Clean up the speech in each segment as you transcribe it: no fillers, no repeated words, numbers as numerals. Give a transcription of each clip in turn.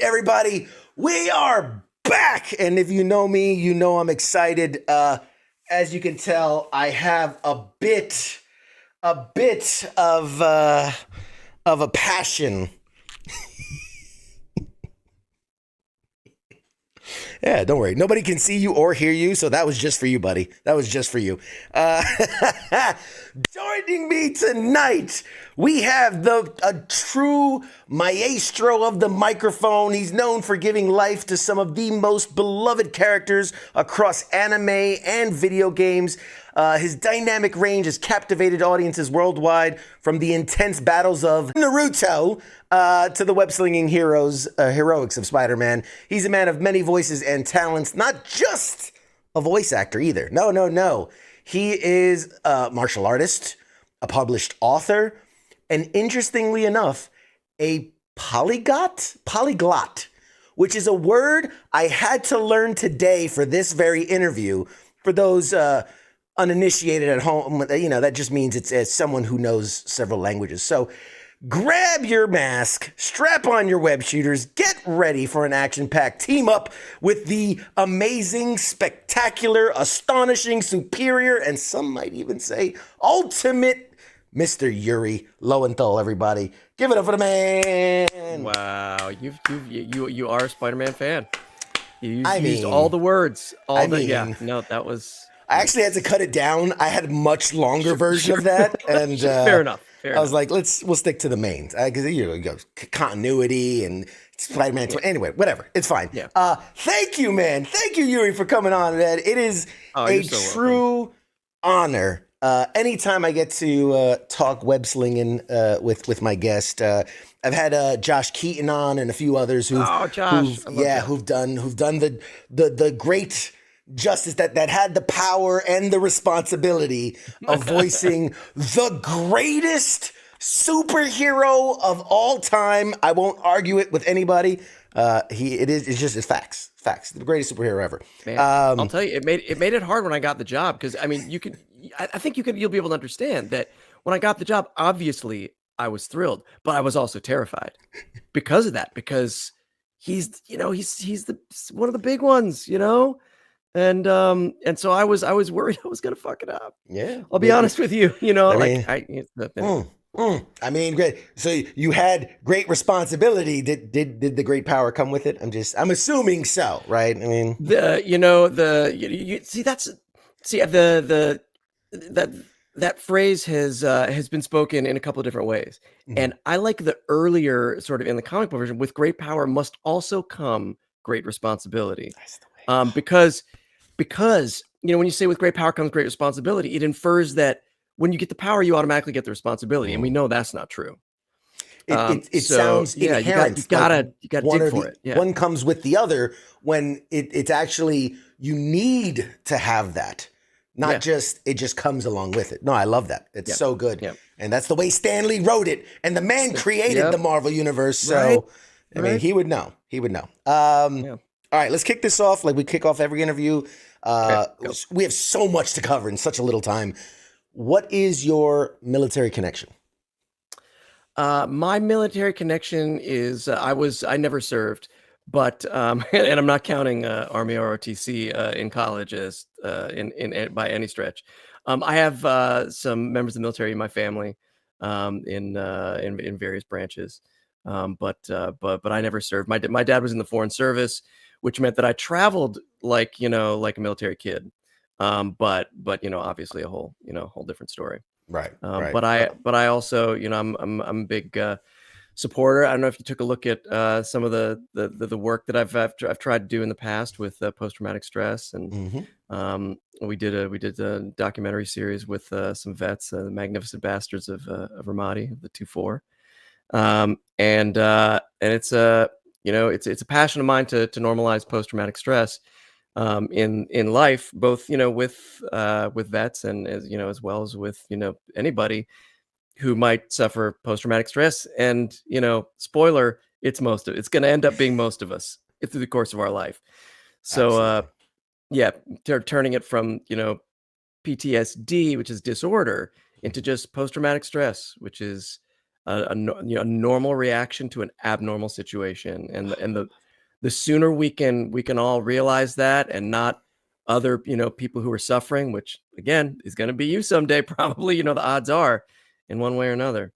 everybody, we are back. And if you know me, you know I'm excited. As you can tell, I have a bit of a passion. Yeah, don't worry. Nobody can see you or hear you, so that was just for you, buddy. That was just for you. Joining me tonight, we have a true maestro of the microphone. He's known for giving life to some of the most beloved characters across anime and video games. His dynamic range has captivated audiences worldwide, from the intense battles of Naruto to the web-slinging heroics of Spider-Man. He's a man of many voices and talents, not just a voice actor either. No. He is a martial artist, a published author, and interestingly enough, a polyglot, which is a word I had to learn today for this very interview. For those uninitiated at home, that just means it's someone who knows several languages. So grab your mask, strap on your web shooters, get ready for an action-packed team-up with the amazing, spectacular, astonishing, superior, and some might even say ultimate Mr. Yuri Lowenthal, everybody. Give it up for the man. Wow, you are a Spider-Man fan. You used all the words. That was... I actually had to cut it down. I had a much longer version of that, and fair enough. I was like, we'll stick to the mains, because you go continuity and Spider-Man. Anyway, whatever, it's fine. Yeah. Thank you, man. Thank you, Yuri, for coming on, man. It is a true honor. Anytime I get to talk web slinging with my guest, I've had Josh Keaton on and a few others who've done the great justice that had the power and the responsibility of voicing the greatest superhero of all time. I won't argue it with anybody. It's facts. The greatest superhero ever. Man, I'll tell you, it made it hard when I got the job, because I mean, you'll be able to understand that when I got the job, obviously I was thrilled, but I was also terrified because of that, because he's one of the big ones, And so I was worried I was gonna fuck it up. Yeah, I'll be honest with you. I mean, great. So you had great responsibility. Did the great power come with it? I'm assuming so, right? I mean, that phrase has been spoken in a couple of different ways, and I like the earlier sort of in the comic book version. With great power must also come great responsibility. That's the way. Because when you say with great power comes great responsibility, it infers that when you get the power, you automatically get the responsibility, and we know that's not true. It sounds inherent. You gotta dig for it. Yeah. One comes with the other, when it's actually you need to have that, not just it just comes along with it. No, I love that. It's so good, and that's the way Stan Lee wrote it, and the man created the Marvel universe. So I mean, he would know. All right, let's kick this off like we kick off every interview. We have so much to cover in such a little time. What is your military connection? My military connection is I never served, but and I'm not counting Army ROTC in college as in by any stretch. I have some members of the military in my family in various branches, but I never served. My dad was in the Foreign Service, which meant that I traveled like a military kid. But obviously a whole different story. Right. But I also, I'm a big supporter. I don't know if you took a look at some of the work that I've tried to do in the past with post-traumatic stress, and we did a documentary series with some vets, the Magnificent Bastards of Ramadi, of the 2-4. And it's it's a passion of mine to normalize post-traumatic stress in life, both with vets and as well as with anybody who might suffer post-traumatic stress. And spoiler, it's going to end up being most of us through the course of our life. So turning it from PTSD, which is disorder, into just post-traumatic stress, which is a normal reaction to an abnormal situation, and the sooner we can all realize that, and not other people who are suffering, which again is going to be you someday, probably. The odds are, in one way or another.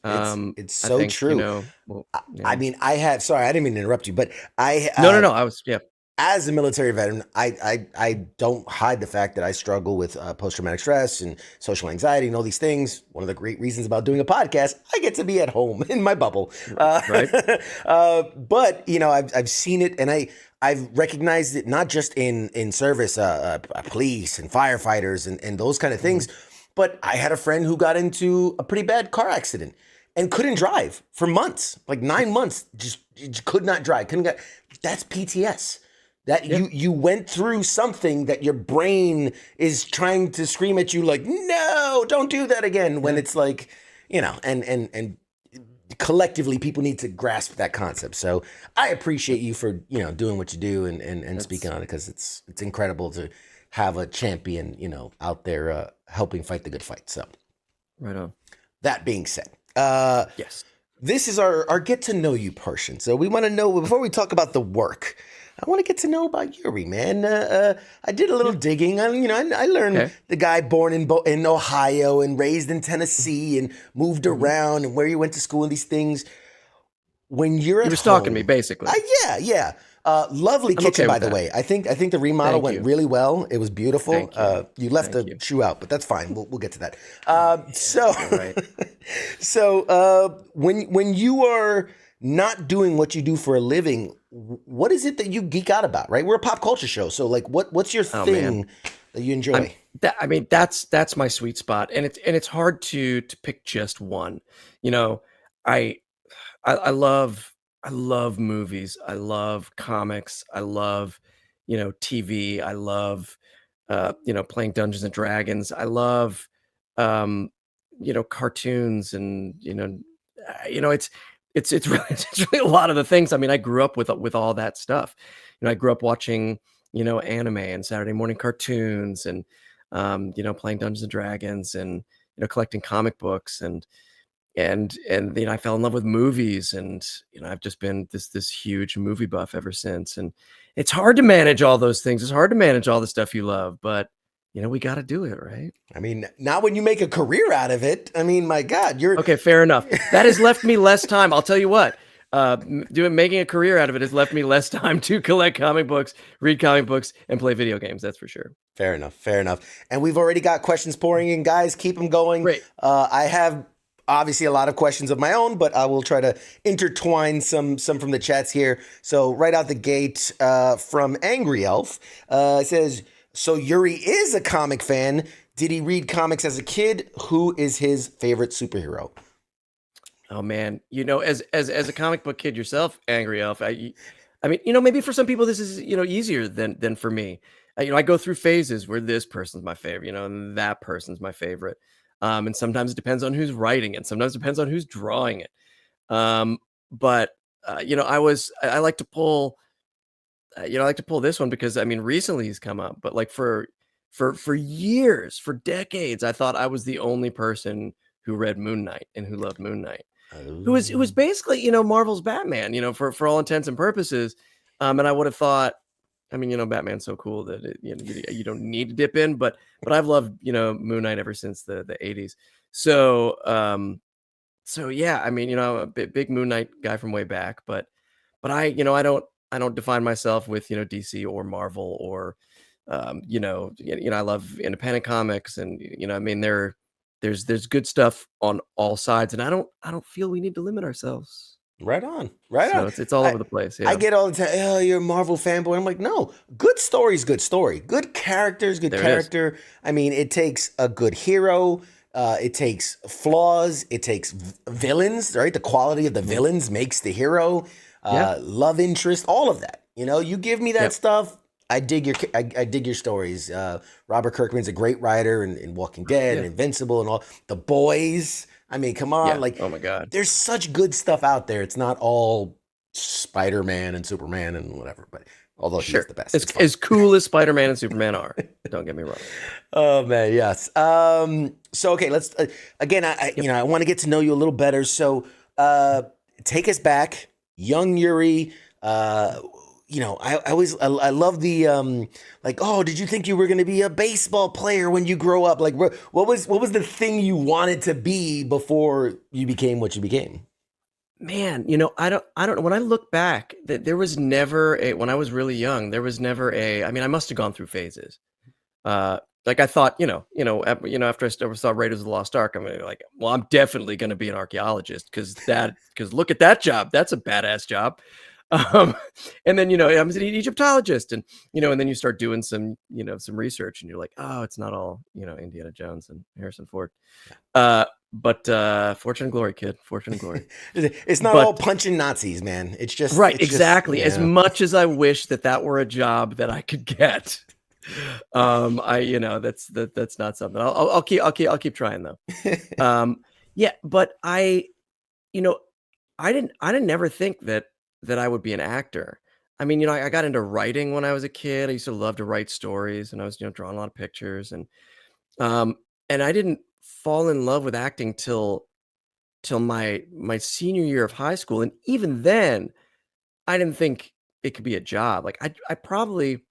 It's I so think true. well, I mean, I have. Sorry, I didn't mean to interrupt you, but I no, I was, yeah. as a military veteran, I don't hide the fact that I struggle with post traumatic stress and social anxiety and all these things. One of the great reasons about doing a podcast, I get to be at home in my bubble. Right. But I've seen it, and I've recognized it not just in service, police and firefighters and those kind of Mhm. things. But I had a friend who got into a pretty bad car accident and couldn't drive for months, like 9 months, just could not drive. Couldn't get. That's PTS. That Yeah. you went through something that your brain is trying to scream at you like, no, don't do that again. When Yeah. it's like, and collectively people need to grasp that concept. So I appreciate you for doing what you do and speaking That's on it, because it's incredible to have a champion out there helping fight the good fight. So right on. that being said, Yes. this is our get to know you portion. So we want to know, before we talk about the work, I want to get to know about Yuri, man. I did a little Yeah. digging. I learned Okay. the guy born in Ohio and raised in Tennessee and moved Mhm. around and where you went to school and these things. When you're You at were stalking me, home, basically. yeah. Lovely I'm kitchen, okay by with the that. way. I think the remodel Thank went you. really well. It was beautiful. Thank you. You left Thank the you. shoe out, but that's fine. We'll get to that. Yeah, So, you're right. when you are not doing what you do for a living, what is it that you geek out about? Right, we're a pop culture show, so like, what's your Oh man. thing that you I'm enjoy? I mean, that's my sweet spot, and it's hard to pick just one. You know, I I love movies. I love comics. I love TV. I love playing Dungeons and Dragons. I love um cartoons, and it's really it's really a lot of the things. I mean, I grew up with all that stuff. I grew up watching anime and Saturday morning cartoons, and playing Dungeons and Dragons, and collecting comic books, and I fell in love with movies, and I've just been this huge movie buff ever since. And it's hard to manage all those things. It's hard to manage all the stuff you love, but we got to do it, right? I mean, not when you make a career out of it. I mean, my God, you're Okay, fair enough. That has left me less time. I'll tell you what. Making a career out of it has left me less time to collect comic books, read comic books, and play video games. That's for sure. fair enough. Fair enough. And we've already got questions pouring in, guys. Keep them going. Great. I have obviously a lot of questions of my own, but I will try to intertwine some from the chats here. So right out the gate, from Angry Elf, it says, "So Yuri is a comic fan. Did he read comics as a kid? Who is his favorite superhero?" Oh man, as a comic book kid yourself, Angry Elf. I mean, maybe for some people this is easier than for me. I go through phases where this person's my favorite, and that person's my favorite. And sometimes it depends on who's writing it. Sometimes it depends on who's drawing it. But I like to pull, I like to pull this one because I mean, recently he's come up, but like for years, for decades, I thought I was the only person who read Moon Knight and who loved Moon Knight, who was Oh. basically, Marvel's Batman, for all intents and purposes. And I would have thought, I mean, Batman's so cool that you don't need to dip in, but I've loved, Moon Knight ever since the 80s. So so yeah, I mean, I'm a big Moon Knight guy from way back, but I don't define myself with, DC or Marvel, or I love independent comics, and I mean, there's good stuff on all sides, and I don't feel we need to limit ourselves. Right on, right So on. it's all I over the place. I Yeah, get all the time, oh, you're a Marvel fanboy. I'm like, no, good story's good story. Good characters, good there it is. character. I mean, it takes a good hero. It takes flaws. It takes villains, right? The quality of the Mhm. villains makes the hero. Yeah. Love interest, all of that. You give me that Yep. stuff. I dig your stories. Robert Kirkman's a great writer in Walking Dead and Yeah. Invincible and all. The Boys. I mean, come on, Yeah. like Oh my God. there's such good stuff out there. It's not all Spider-Man and Superman and whatever. But although he is Sure. the best, it's fine. As cool as Spider-Man and Superman are. Don't get me wrong. Oh man, yes. So okay, let's again. I want to get to know you a little better. So take us back, young Yuri. I love the like. Oh, did you think you were going to be a baseball player when you grow up? Like, what was the thing you wanted to be before you became what you became? Man, I don't know. When I look back, that there was never when I was really young, there was never I mean, I must have gone through phases. Like I thought, after I saw Raiders of the Lost Ark, I'm gonna be like, well, I'm definitely going to be an archaeologist because look at that job. That's a badass job. Um, and then, I'm an Egyptologist and then you start doing some research and you're like, oh, it's not all, Indiana Jones and Harrison Ford. But fortune and glory, kid, fortune and glory. It's not all punching Nazis, man. It's just right. it's Exactly. Just, As much as I wish that were a job that I could get. That's not something I'll keep trying though. Yeah, but you know, I didn't never think that I would be an actor. I mean, I got into writing when I was a kid. I used to love to write stories and I was, drawing a lot of pictures um and I didn't fall in love with acting till my senior year of high school. And even then, I didn't think it could be a job. Like I probably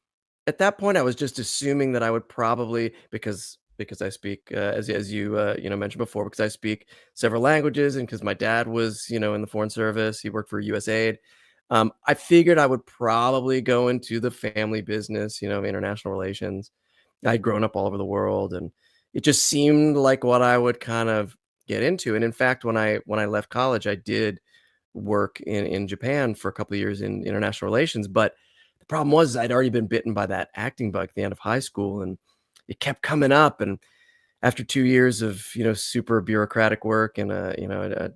at that point I was just assuming that I would probably because I speak as you mentioned before, because I speak several languages and because my dad was in the foreign service, he worked for USAID. I figured I would probably go into the family business, international relations. I'd grown up all over the world, and it just seemed like what I would kind of get into. And in fact, when I left college, I did work in Japan for a couple of years in international relations. But the problem was I'd already been bitten by that acting bug at the end of high school, and it kept coming up. And after 2 years of super bureaucratic work in a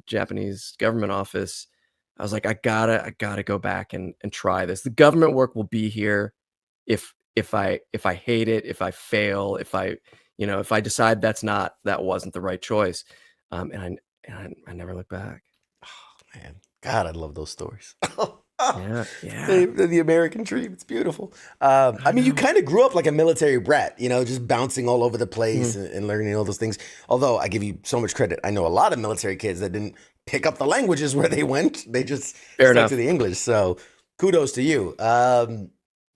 Japanese government office, I was like, I gotta go back and try this. The government work will be here if I hate it, if I fail, if I decide that wasn't the right choice. And I never look back. Oh man, God, I love those stories. Yeah, yeah. The American dream. It's beautiful. I I mean, you know. kind of grew up like a military brat, just bouncing all over the place Mhm. and learning all those things. Although I give you so much credit. I know a lot of military kids that didn't pick up the languages where they went. They just Fair stuck to enough. the English. So kudos to you.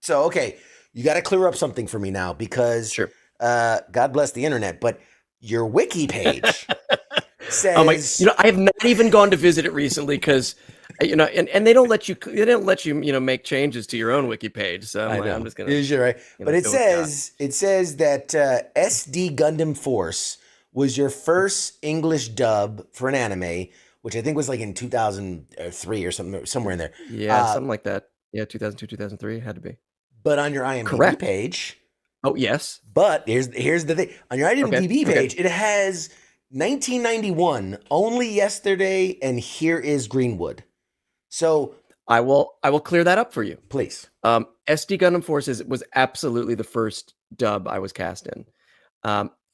Okay, you got to clear up something for me now because Sure. God bless the internet, but your wiki page Oh my, says I have not even gone to visit it recently because, and they don't let you make changes to your own wiki page. So I'm I like, I'm know. just gonna, You're right. But it go with God. says that SD Gundam Force was your first English dub for an anime, which I think was like in 2003 or something, somewhere in there. Yeah, Uh, something like that. Yeah, 2002, 2003 had to be. but on your IMDb Correct. page, Oh, yes. but here's the thing. On your Okay. IMDb Okay. page, it has 1991, Only Yesterday, and Here is Greenwood. So I will clear that up for you. please. SD Gundam Forces was absolutely the first dub I was cast in.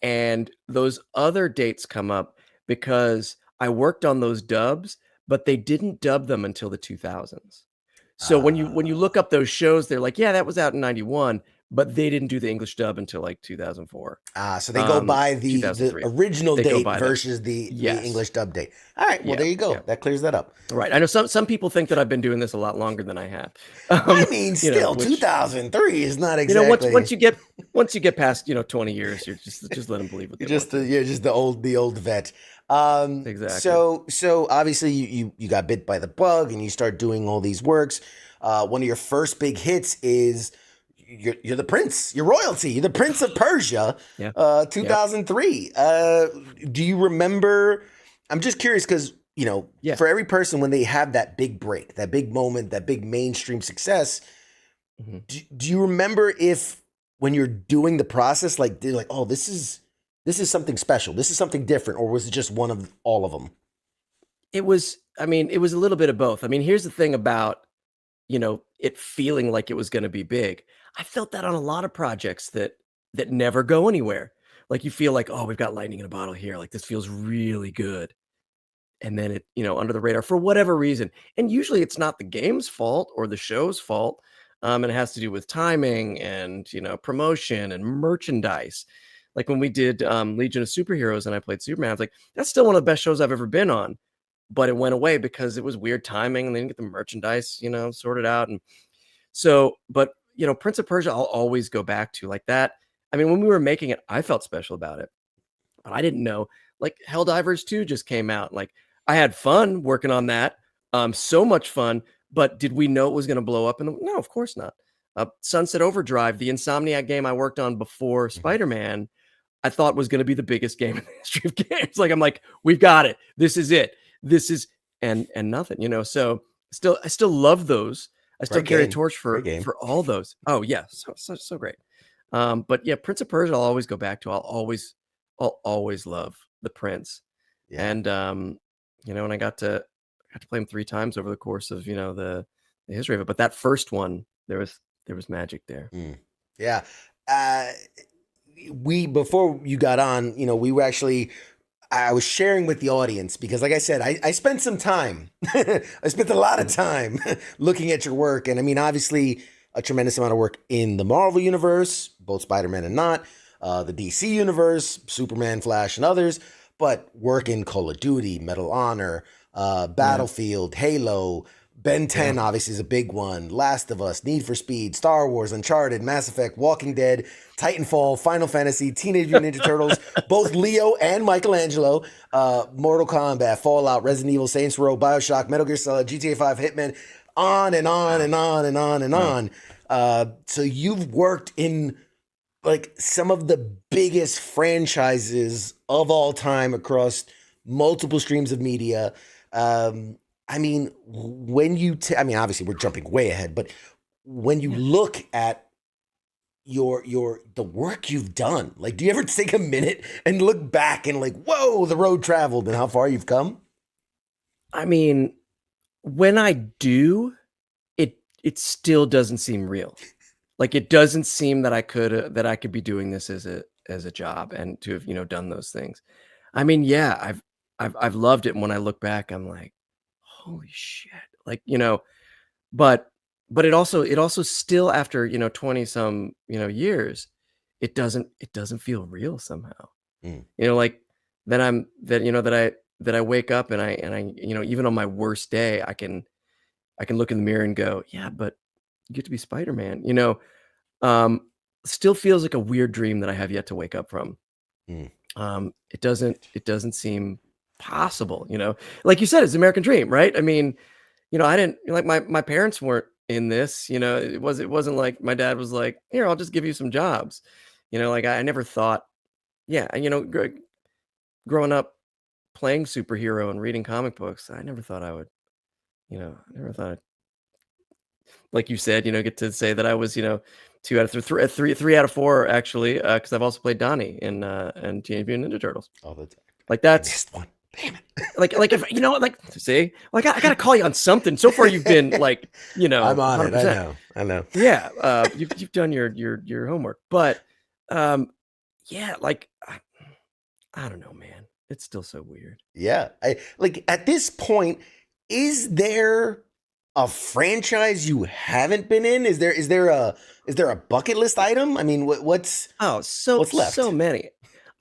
And those other dates come up because I worked on those dubs, but they didn't dub them until the 2000s. So when you look up those shows, they're like, yeah, that was out in 91, but they didn't do the English dub until like 2004, So they go by the 2003. original They go date by that. versus the Yes. English dub date. All right, well Yeah. there you Yeah. go. That clears that up. Right. I know some people think that I've been doing this a lot longer than I have. I mean, still Which 2003 is not once exactly you get past 20 years, you're just let them believe what they want to. you're just the old vet. Exactly. So obviously you got bit by the bug and you start doing all these works. One of your first big hits is you're the prince, you're royalty, you're the Prince of Persia, Yeah. Yep. 2003. Do you remember? I'm just curious because Yeah. for every person when they have that big break, that big moment, that big mainstream success, Mhm. do you remember if when you're doing the process, like they're like, oh, this is something special, this is something different, or was it just one of all of them? It was a little bit of both. I mean, here's the thing about, it feeling like it was going to be big. I felt that on a lot of projects that never go anywhere. Like you feel like, oh, we've got lightning in a bottle here. Like this feels really good. and then it, under the radar for whatever reason. And usually it's not the game's fault or the show's fault. And it has to do with timing and, promotion and merchandise. Like when we did Legion of Superheroes and I played Superman, I was like, that's still one of the best shows I've ever been on. But it went away because it was weird timing and they didn't get the merchandise, sorted out. And so, but, Prince of Persia, I'll always go back to like that. I mean, when we were making it, I felt special about it, but I didn't know. Like Helldivers 2 just came out. Like I had fun working on that. So much fun. But did we know it was going to blow up? No, of course not. Sunset Overdrive, the Insomniac game I worked on before Spider-Man, I thought was going to be the biggest game in the history of games. Like I'm like, we've got it. This is it. This is and nothing. So I still love those. I still carry a torch for all those. Oh yeah, so great. But yeah, Prince of Persia, I'll always go back to. I'll always love the Prince. Yeah. And and I got to play him 3 times over the course of the history of it. But that first one, there was magic there. Yeah. Before you got on, we were actually, I was sharing with the audience because, like I said, I spent some time. I spent a lot of time looking at your work, and I mean, obviously, a tremendous amount of work in the Marvel universe, both Spider-Man and not, the DC universe, Superman, Flash, and others, but work in Call of Duty, Medal of Honor, Battlefield, Halo, Ben 10 obviously is a big one, Last of Us, Need for Speed, Star Wars, Uncharted, Mass Effect, Walking Dead, Titanfall, Final Fantasy, Teenage Mutant Ninja Turtles, both Leo and Michelangelo, Mortal Kombat, Fallout, Resident Evil, Saints Row, BioShock, Metal Gear Solid, GTA 5, Hitman, on and on and on and on and on. So you've worked in like some of the biggest franchises of all time across multiple streams of media. I mean, when you, I mean, obviously we're jumping way ahead, but when you look at the work you've done, like, do you ever take a minute and look back and like, whoa, the road traveled and how far you've come? I mean, when I do, it still doesn't seem real. Like it doesn't seem that I could be doing this as a job and to have, done those things. I mean, yeah, I've loved it. And when I look back, I'm like, holy shit. Like, but it also still after, 20 some, years, it doesn't feel real somehow. Like that I wake up and I, even on my worst day, I can look in the mirror and go, yeah, but you get to be Spider-Man, still feels like a weird dream that I have yet to wake up from. It doesn't seem possible, like you said, it's an American dream, right? I mean, I didn't like my parents weren't in this, it wasn't like my dad was like, here, I'll just give you some jobs. Like I never thought, yeah. Growing up playing superhero and reading comic books, I never thought I would, like you said, get to say that I was, 2 out of 3 out of 4 actually, because I've also played Donnie in Teenage Mutant Ninja Turtles. Oh, that's like that's I missed one. Damn it. like if like see, like I gotta call you on something. So far you've been like, I'm on 100%. it. I know. Yeah, you've done your homework, but yeah, like I don't know, man. It's still so weird. Yeah, I like at this point, is there a franchise you haven't been in? Is there a bucket list item? I mean, what's left? So many.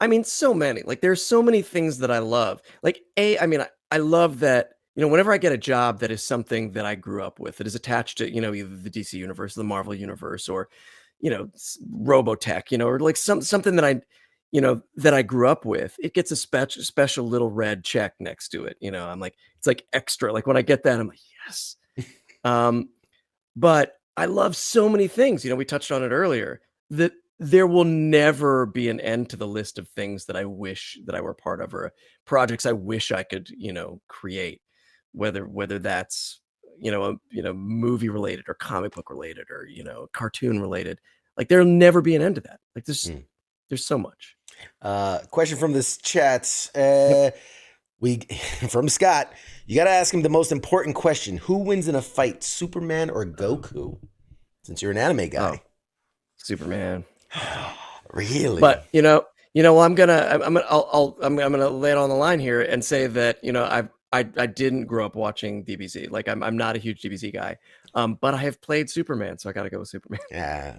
I mean, so many. Like there's so many things that I love. Like I mean, I love that, whenever I get a job that is something that I grew up with, that is attached to, either the DC universe, the Marvel universe, or, Robotech, or like something that I grew up with, it gets a special little red check next to it. I'm like, it's like extra. Like when I get that, I'm like, yes. But I love so many things. We touched on it earlier, that there will never be an end to the list of things that I wish that I were part of, or projects I wish I could, create, whether that's, movie related or comic book related or, cartoon related. Like there'll never be an end to that. Like there's so much. Question from this chat. From Scott, you got to ask him the most important question. Who wins in a fight, Superman or Goku? Since you're an anime guy. Oh, Superman. Really? But well, I'm gonna lay it on the line here and say that I didn't grow up watching DBZ. Like I'm not a huge DBZ guy. But I have played Superman, so I got to go with Superman. Yeah,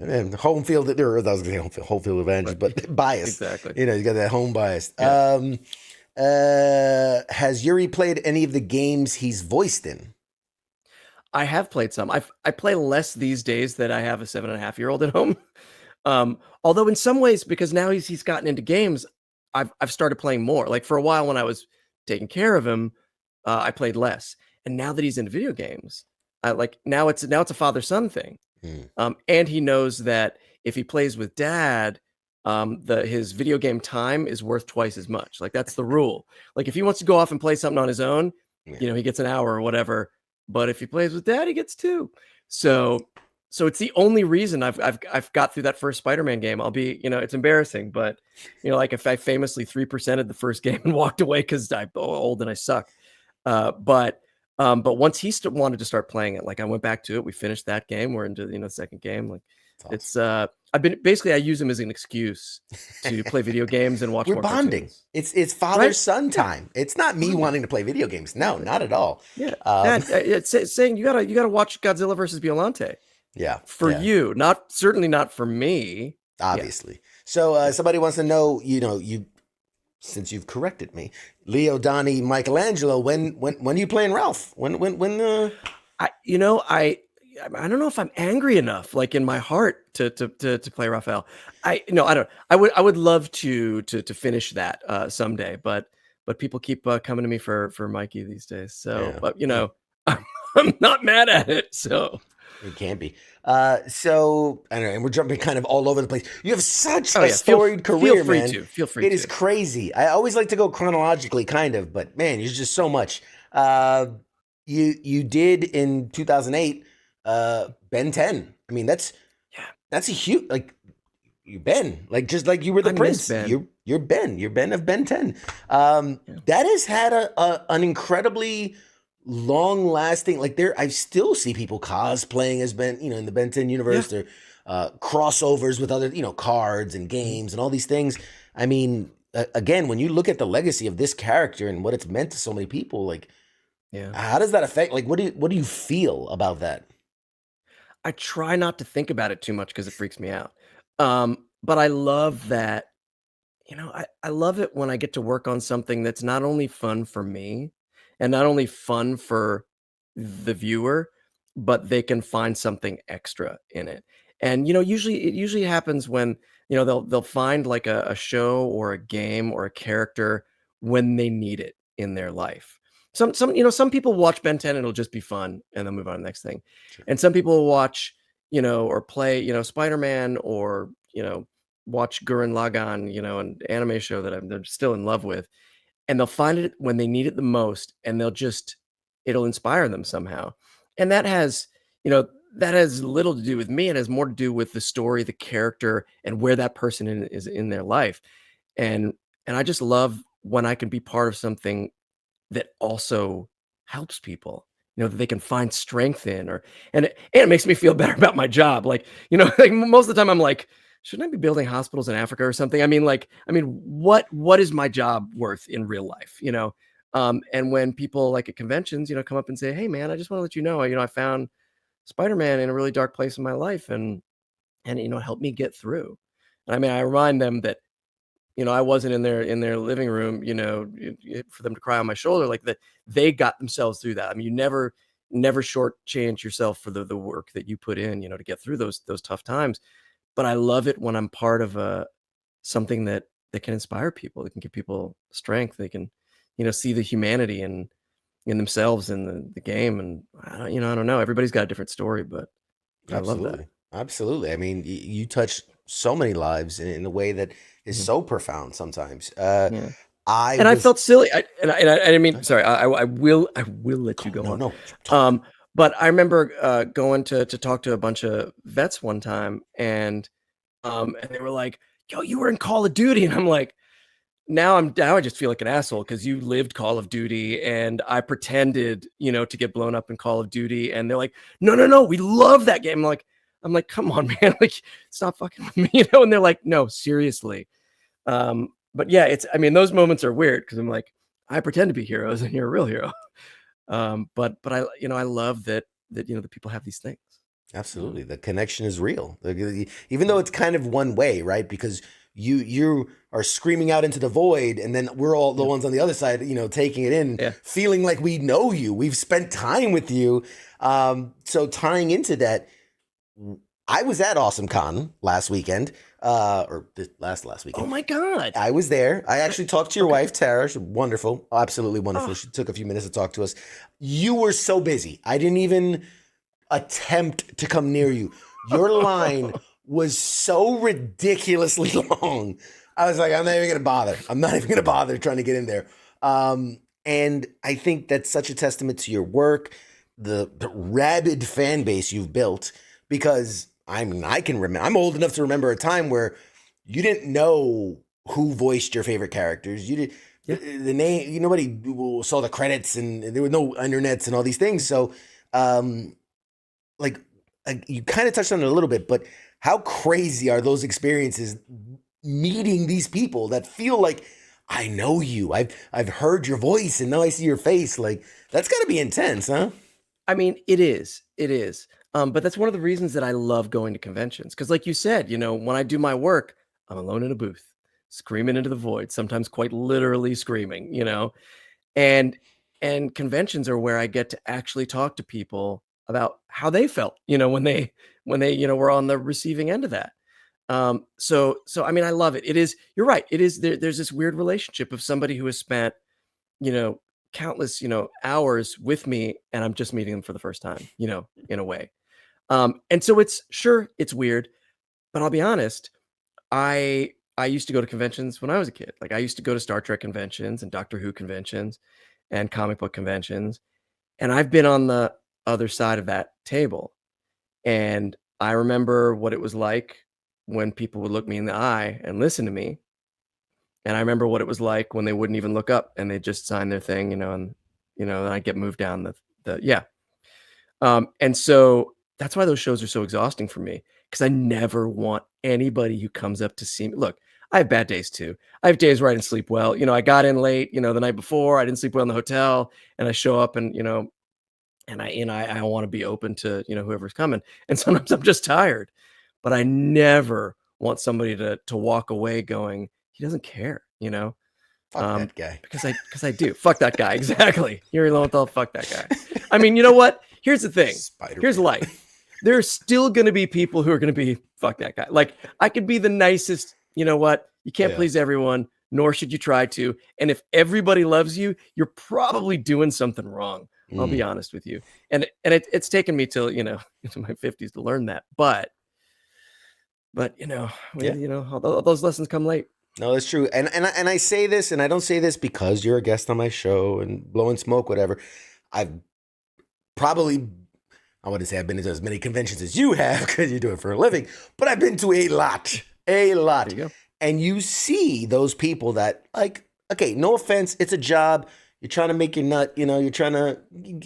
and home field. I was gonna say home field advantage, Right. but bias. Exactly. You know, you got that home bias. Yeah. Has Yuri played any of the games he's voiced in? I have played some. I play less these days that I have a 7.5-year-old at home. Although in some ways, because now he's gotten into games, I've started playing more. Like for a while when I was taking care of him, I played less. And now that he's into video games, I like now it's a father-son thing. Mm. And he knows that if he plays with dad, his video game time is worth twice as much. Like that's the rule. Like if he wants to go off and play something on his own, Yeah. he gets an hour or whatever. But if he plays with dad, he gets 2. So it's the only reason I've got through that first Spider-Man game. I'll be, it's embarrassing, but like if I famously 3%ed the first game and walked away because I'm old and I suck. But once he wanted to start playing it, like I went back to it. We finished that game. We're into the second game. Like awesome. I use him as an excuse to play video games and watch. We're more bonding. Cartoons. It's father-son time. It's not me wanting to play video games. No, not at all. Yeah, it's saying you gotta watch Godzilla versus Biollante. Yeah, for you, certainly not for me. Obviously. Yeah. So somebody wants to know, since you've corrected me, Leo, Donnie, Michelangelo, when are you playing Ralph? When I don't know if I'm angry enough, like in my heart, to play Raphael. I don't. I would love to finish that someday, but people keep coming to me for Mikey these days. So, yeah. But I'm not mad at it. So. It can't be. So I don't know, and we're jumping kind of all over the place. You have such a storied career, feel free man. Feel free. It is crazy. I always like to go chronologically, kind of, but man, you're just so much. You did in 2008, Ben 10. I mean, that's a huge you Ben, just like you were the prince. You're Ben. You're Ben of Ben 10. That has had an incredibly long-lasting, I still see people cosplaying as Ben, in the Ben 10 universe. They're crossovers with other, cards and games and all these things. I mean, again, when you look at the legacy of this character and what it's meant to so many people, how does that affect? What do you feel about that? I try not to think about it too much because it freaks me out. But I love that, I love it when I get to work on something that's not only fun for me and not only fun for the viewer, but they can find something extra in it. And it usually happens when they'll find like a show or a game or a character when they need it in their life. Some people watch Ben 10 and it'll just be fun and they'll move on to the next thing. Sure. And some people will watch or play Spider-Man or watch Gurren Lagann, an anime show that they're still in love with. And they'll find it when they need it the most, and it'll inspire them somehow. And that has little to do with me. It has more to do with the story, the character, and where that person is in their life. And I just love when I can be part of something that also helps people, that they can find strength in, and it makes me feel better about my job. Like most of the time I'm like, shouldn't I be building hospitals in Africa or something? I mean, what is my job worth in real life? And when people at conventions, come up and say, hey man, I just want to let you know, I found Spider-Man in a really dark place in my life and help me get through. And I mean, I remind them that, I wasn't in their living room, for them to cry on my shoulder, that they got themselves through that. I mean, you never shortchange yourself for the work that you put in, to get through those tough times. But I love it when I'm part of something that can inspire people. That can give people strength. They can, see the humanity in themselves in the game. And I don't know. Everybody's got a different story, but I love that. Absolutely. I mean, you touch so many lives in a way that is so profound sometimes. I felt silly. I mean, sorry. I will let you go on. No. But I remember going to talk to a bunch of vets one time, and they were like, "Yo, you were in Call of Duty," and I'm like, now I just feel like an asshole because you lived Call of Duty, and I pretended, to get blown up in Call of Duty, and they're like, "No, we love that game." I'm like, "Come on, man! Stop fucking with me," And they're like, "No, seriously." But yeah, those moments are weird because I'm like, I pretend to be heroes and you're a real hero. But I, I love that the people have these things. Absolutely. The connection is real. Even though it's kind of one way, right? Because you are screaming out into the void, and then we're all the Yeah. ones on the other side, taking it in, Yeah. feeling like we know you. We've spent time with you. So tying into that, I was at Awesome Con last weekend, or last Oh weekend. my God. I was there. I actually talked to your Okay. wife, Tara. She's wonderful, absolutely wonderful. Oh. She took a few minutes to talk to us. You were so busy. I didn't even attempt to come near you. Your line was so ridiculously long. I was like, I'm not even gonna bother. I'm not even gonna bother trying to get in there. And I think that's such a testament to your work, the rabid fan base you've built. Because I mean, I can remember. I'm old enough to remember a time where you didn't know who voiced your favorite characters. You did Yeah. the name. Nobody saw the credits, and there were no internets and all these things. So. Um, like, you kind of touched on it a little bit, but how crazy are those experiences meeting these people that feel like I know you. I've heard your voice and now I see your face. Like that's got to be intense, huh? I mean, it is. It is. But that's one of the reasons that I love going to conventions. Because, like you said, when I do my work, I'm alone in a booth, screaming into the void, sometimes quite literally screaming, and and conventions are where I get to actually talk to people about how they felt, when they were on the receiving end of that. So I mean, I love it. It is. You're right. It is. There's this weird relationship of somebody who has spent, you know, countless, hours with me, and I'm just meeting them for the first time, in a way. And so it's weird, but I'll be honest, I used to go to conventions when I was a kid. Like I used to go to Star Trek conventions and Doctor Who conventions and comic book conventions, and I've been on the other side of that table. And I remember what it was like when people would look me in the eye and listen to me. And I remember what it was like when they wouldn't even look up and they just sign their thing, and then I get moved down the yeah. And so that's why those shows are so exhausting for me, because I never want anybody who comes up to see me. Look, I have bad days too. I have days where I didn't sleep well. I got in late, the night before. I didn't sleep well in the hotel, and I show up and I want to be open to whoever's coming. And sometimes I'm just tired, but I never want somebody to walk away going, he doesn't care, Fuck that guy. because I do. Fuck that guy. Exactly. Yuri Lowenthal, fuck that guy. I mean, you know what? Here's the thing. Spider. Here's life. There's still going to be people who are going to be fuck that guy. Like I could be the nicest, you know what? You can't please everyone, nor should you try to. And if everybody loves you, you're probably doing something wrong. I'll be honest with you. And it's taken me till, into my 50s to learn that. But all those lessons come late. No, that's true. And I say this, and I don't say this because you're a guest on my show and blowing smoke, whatever. I've probably, I wouldn't say I've been to as many conventions as you have because you do it for a living, but I've been to a lot. There you go. And you see those people that, like, okay, no offense, it's a job. You're trying to make your nut, you're trying to,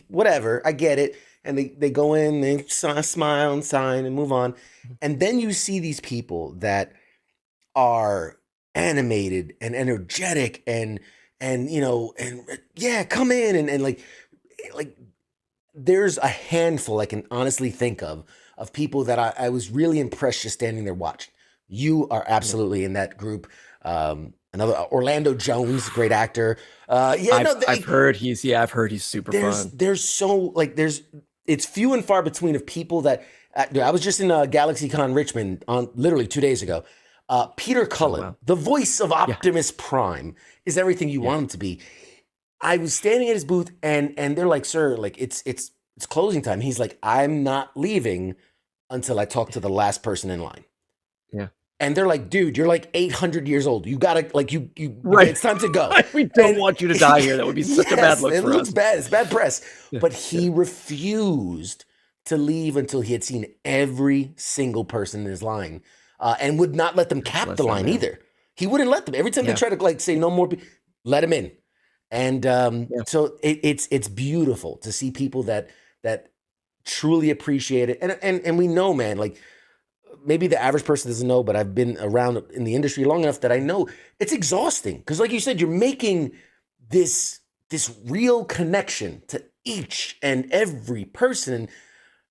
whatever. I get it. And they go in, they smile and sign and move on. And then you see these people that are animated and energetic and yeah, come in and like there's a handful I can honestly think of people that I was really impressed just standing there watching. You are absolutely in that group. Another Orlando Jones, great actor. I've heard he's super fun. It's few and far between of people that I was just in GalaxyCon Richmond on literally 2 days ago. Peter Cullen, wow. the voice of Optimus Prime, is everything you want him to be. I was standing at his booth and they're like, "Sir, like it's closing time." He's like, "I'm not leaving until I talk to the last person in line." Yeah. And they're like, "Dude, you're like 800 years old. You gotta like you Right. It's time to go. We don't want you to die here. That would be such a bad look for us. It looks bad. It's bad press." But he refused to leave until he had seen every single person in his line, and would not let them cap the line either. He wouldn't let them. Every time they try to like say no more, let him in. And so it's beautiful to see people that truly appreciate it. And we know, man, like maybe the average person doesn't know, but I've been around in the industry long enough that I know it's exhausting. Because like you said, you're making this real connection to each and every person.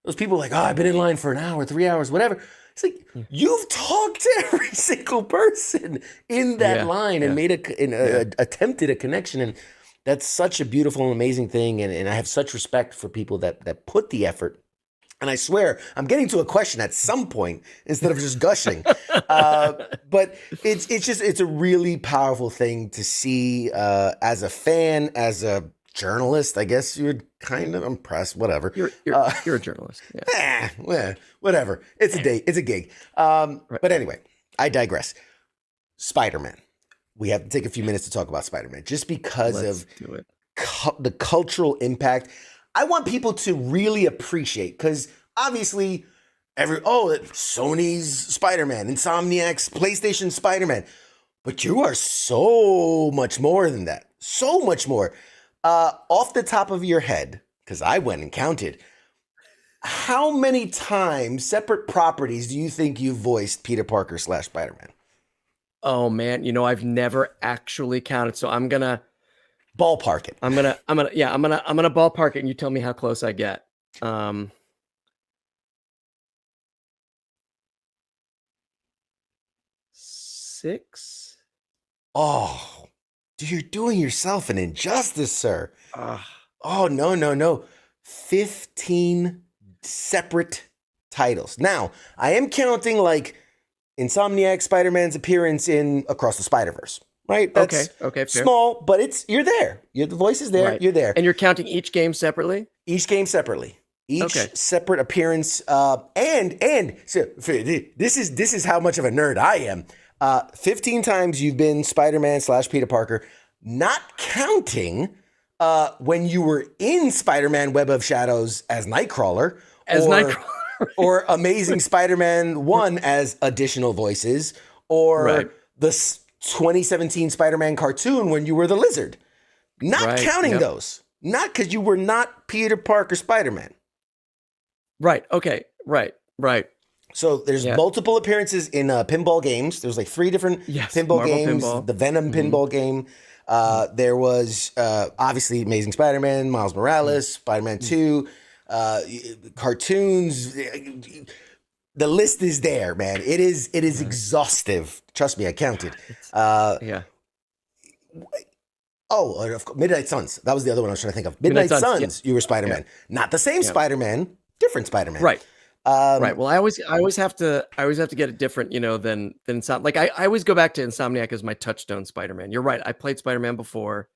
Those people are like, oh, I've been in line for an hour, 3 hours, whatever. It's like, you've talked to every single person in that line and made attempted a connection. And that's such a beautiful and amazing thing. And I have such respect for people that put the effort. And I swear, I'm getting to a question at some point instead of just gushing. But it's a really powerful thing to see as a fan, as a journalist. I guess you would kind of impress, whatever. You're a journalist. Yeah. Well, whatever. It's a day. It's a gig. But anyway, I digress. Spider-Man. We have to take a few minutes to talk about Spider-Man just because of the cultural impact. I want people to really appreciate, because obviously Sony's Spider-Man, Insomniac's PlayStation Spider-Man, but you are so much more than that. So much more. Off the top of your head, because I went and counted, how many times, separate properties, do you think you voiced Peter Parker / Spider-Man? Oh man, I've never actually counted, so I'm gonna ballpark it. I'm gonna ballpark it, and you tell me how close I get. 6. Oh, dude, you're doing yourself an injustice, sir. Oh, no. 15 separate titles. Now, I am counting like Insomniac Spider-Man's appearance in Across the Spider-Verse. Right? That's okay, fair. Small, but you're there. The voice is there. Right. You're there. And you're counting each game separately? Each game separately. Each separate appearance. And so this is how much of a nerd I am. 15 times you've been Spider-Man / Peter Parker, not counting when you were in Spider-Man Web of Shadows as Nightcrawler. Or Amazing Spider-Man 1 as additional voices. Or the 2017 Spider-Man cartoon when you were the Lizard. Not counting those. Not because you were not Peter Parker Spider-Man. Right. Okay. Right. So there's multiple appearances in pinball games. There's like 3 different pinball Marvel games. Pinball. The Venom pinball game. There was obviously Amazing Spider-Man, Miles Morales, Spider-Man 2, cartoons. The list is there, man. It is exhaustive. Trust me, I counted. Midnight Suns. That was the other one I was trying to think of. Midnight Suns. You were Spider-Man. Not the same Spider-Man. Different Spider-Man. Right. Right. Well, I always have to get it different, than like I always go back to Insomniac as my touchstone Spider-Man. You're right. I played Spider-Man before.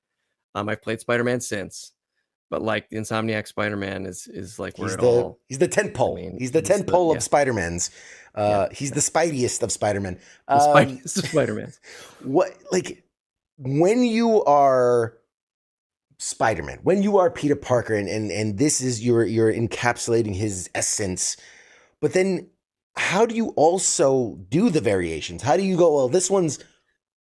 I've played Spider-Man since, but like the Insomniac Spider-Man is like where he's the tent pole. He's the tent pole of Spider-Mans. He's the Spideyest of Spider-Man. The Spideyest of Spider-Man. When you are Spider-Man, when you are Peter Parker, and this is you're encapsulating his essence, but then how do you also do the variations? How do you go, well, this one's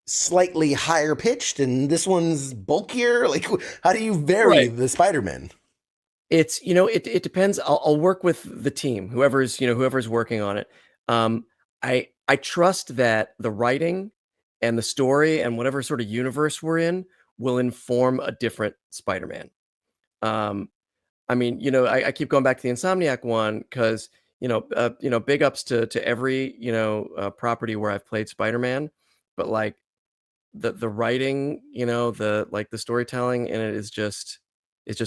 slightly higher pitched and this one's bulkier? Like, how do you vary the Spider-Man? It's, it depends. I'll work with the team, whoever's working on it. I trust that the writing and the story and whatever sort of universe we're in will inform a different Spider-Man. I mean, I keep going back to the Insomniac one because, big ups to every, property where I've played Spider-Man, but like the writing, the storytelling in it is just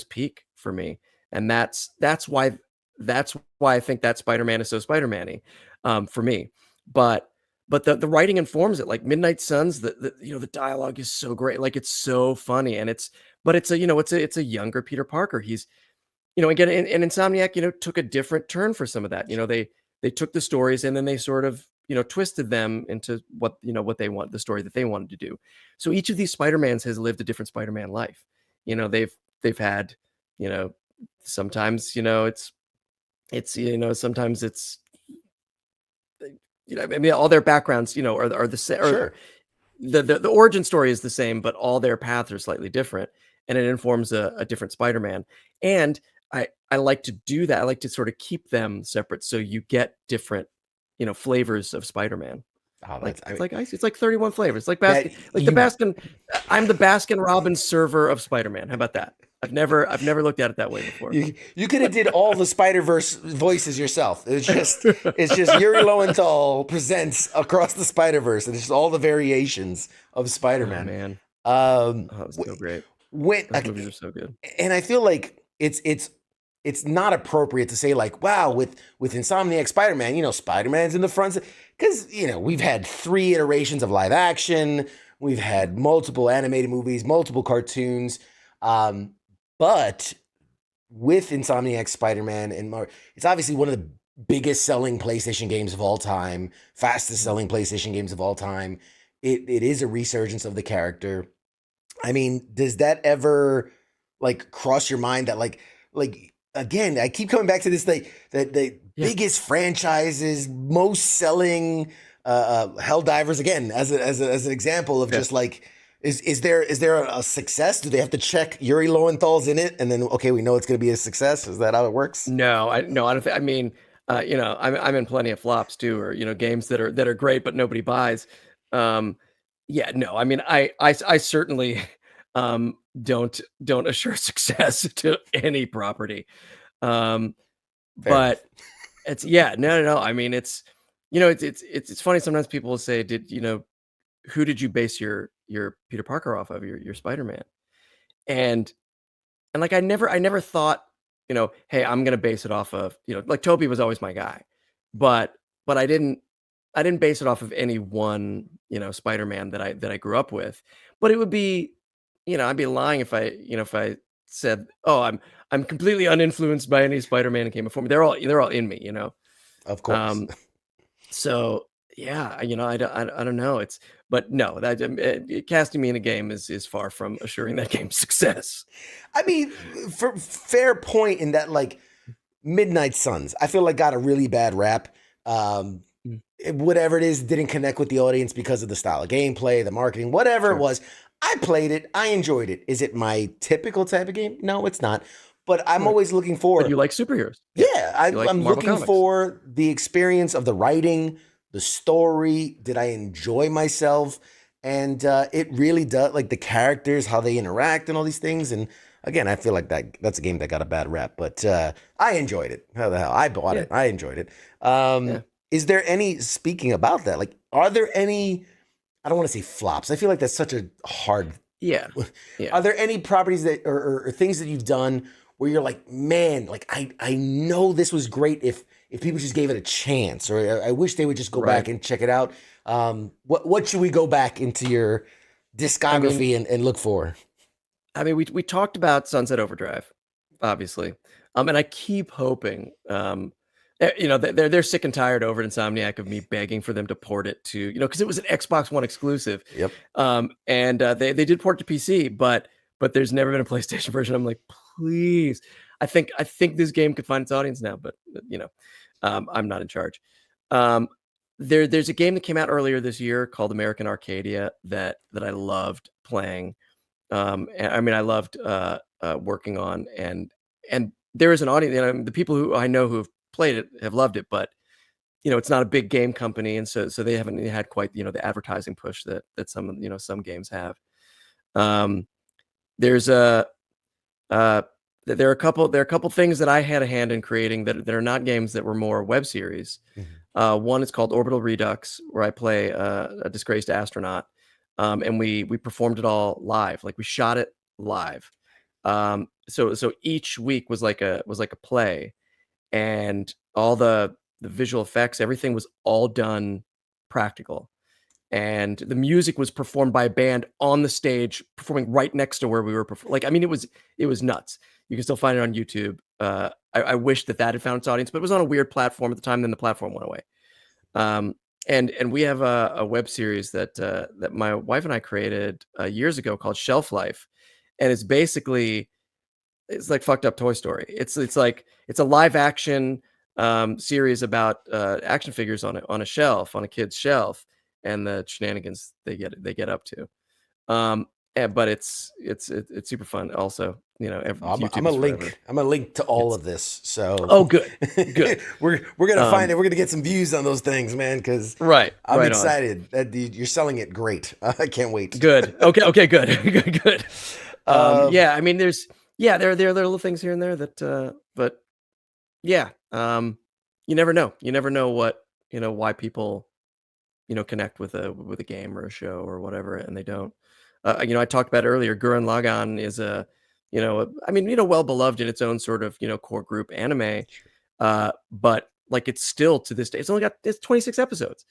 peak for me. And that's why I think that Spider-Man is so Spider-Man-y, for me. But the writing informs it. Like Midnight Suns, the dialogue is so great. Like it's so funny, and it's a younger Peter Parker. He's, again, in Insomniac, took a different turn for some of that. They took the stories and then they sort of, twisted them into what they want, the story that they wanted to do. So each of these Spider-Mans has lived a different Spider-Man life. They've had, sometimes, sometimes it's, I mean, all their backgrounds, are the same. Sure. The origin story is the same, but all their paths are slightly different, and it informs a different Spider-Man. And I like to do that. I like to sort of keep them separate, so you get different, flavors of Spider-Man. Oh, Like that's I it's mean like ice. It's like 31 flavors. It's like that the you Baskin. I'm the Baskin Robbins server of Spider-Man. How about that? I've never looked at it that way before. you could have did all the Spider-Verse voices yourself. It's just Yuri Lowenthal presents Across the Spider-Verse, and it's just all the variations of Oh Spider-Man. man, Um, oh, it was so great. when Those movies are so good. and I feel like it's not appropriate to say like, wow, with Insomniac Spider-Man, Spider-Man's in the front because we've had 3 iterations of live action, we've had multiple animated movies, multiple cartoons, um, but with Insomniac Spider-Man and it's obviously one of the biggest selling PlayStation games of all time, fastest selling PlayStation games of all time. It is a resurgence of the character. I mean, does that ever like cross your mind that like again, I keep coming back to this like that the Yeah, biggest franchises, most selling Helldivers again as an example of yeah. just like is there a success? Do they have to check Yuri Lowenthal's in it and then okay, we know it's going to be a success? Is that how it works? No, I don't think. I mean, I'm in plenty of flops too, or games that are great but nobody buys. Um, yeah, no, I mean, I certainly don't assure success to any property. Um, Fair but enough. it's yeah, no. I mean, it's funny sometimes people will say, who did you base your Peter Parker off of, your Spider-Man? And like I never thought, hey, I'm gonna base it off of, like Toby was always my guy. But I didn't base it off of any one, Spider-Man that I grew up with. But it would be, I'd be lying if I said, "Oh, I'm completely uninfluenced by any Spider-Man that came before me." They're all in me. Of course. Um, so yeah, I don't know. But no, casting me in a game is far from assuring that game's success. I mean, for fair point in that like Midnight Suns, I feel like got a really bad rap. Um, Mm, Whatever it is, didn't connect with the audience because of the style of gameplay, the marketing, whatever it sure. was. I played it, I enjoyed it. Is it my typical type of game? No, it's not. But I'm Right. always looking But you for, like superheroes. Yeah. yeah, You like I'm Marvel looking Comics. for the experience of the writing, the story. Did I enjoy myself? And it really does, like the characters, how they interact, and all these things. And again, I feel like that's a game that got a bad rap, but I enjoyed it. How the hell? I bought Yeah. it. I enjoyed it. Yeah. Is there any, speaking about that, like, are there any, I don't want to say flops. I feel like that's such a hard Yeah. Yeah. are there any properties that or things that you've done where you're like, man, like I know this was great if people just gave it a chance, or I wish they would just go back Right. and check it out. What should we go back into your I mean discography and look for? we talked about Sunset Overdrive, obviously. And I keep hoping, they're sick and tired over at Insomniac of me begging for them to port it to, because it was an Xbox One exclusive. Yep, And they did port to PC, but there's never been a PlayStation version. I'm like, please. I think this game could find its audience now, but I'm not in charge. Um, there's a game that came out earlier this year called American Arcadia that I loved playing. I mean, I loved working on, and there is an audience. The people who I know who have played it have loved it, but it's not a big game company, and so they haven't had quite the advertising push that some games have. Um, there's a there are a couple things that I had a hand in creating that are not games, that were more web series. mhm, One is called Orbital Redux, where I play a disgraced astronaut, and we performed it all live. Like we shot it live. So each week was like a play, and all the visual effects, everything was all done practical, and the music was performed by a band on the stage, performing right next to where we were like, I mean, it was nuts. You can still find it on YouTube. I wish that had found its audience, but it was on a weird platform at the time. Then the platform went away. Um, and we have a web series that my wife and I created years ago called Shelf Life, and it's like fucked up Toy Story. It's a live action series about action figures on a shelf, on a kid's shelf, and the shenanigans they get up to. But it's super fun also. YouTube I'm a is forever. link. I'm a link to all It's of this. So oh, good, good. we're gonna find Um, it. We're gonna get some views on those things, man. Because right, I'm right on. excited that you're selling it great. I can't wait. Good. Okay, okay, good, good, good. Um, Yeah, I mean, there are little things here and there that, but yeah, you never know. You never know what why people connect with a game or a show or whatever, and they don't. I talked about earlier. Gurren Lagann is I mean, well beloved in its own sort of core group anime, but like it's still to this day, it's 26 episodes.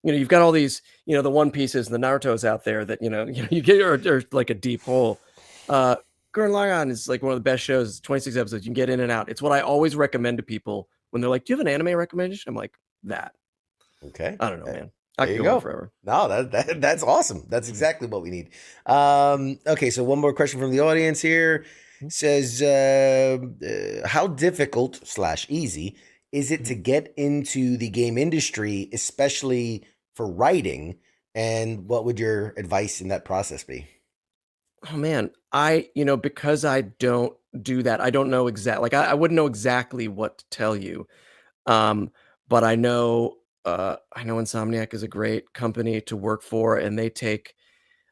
You've got all these, the One Pieces and the Naruto's out there that you get or like a deep hole. Uh, Gurren Lagann is like one of the best shows. It's 26 episodes. You can get in and out. It's what I always recommend to people when they're like, "Do you have an anime recommendation?" I'm like, "That." okay. I don't know, man. I There could you go on go. forever. No, that's awesome. That's exactly what we need. Okay, so one more question from the audience here Mhm, says, how difficult slash easy is it to mhm. get into the game industry, especially for writing? And what would your advice in that process be? Oh man, because I don't do that. I don't know like I wouldn't know exactly what to tell you. Um, but I know Insomniac is a great company to work for, and they take.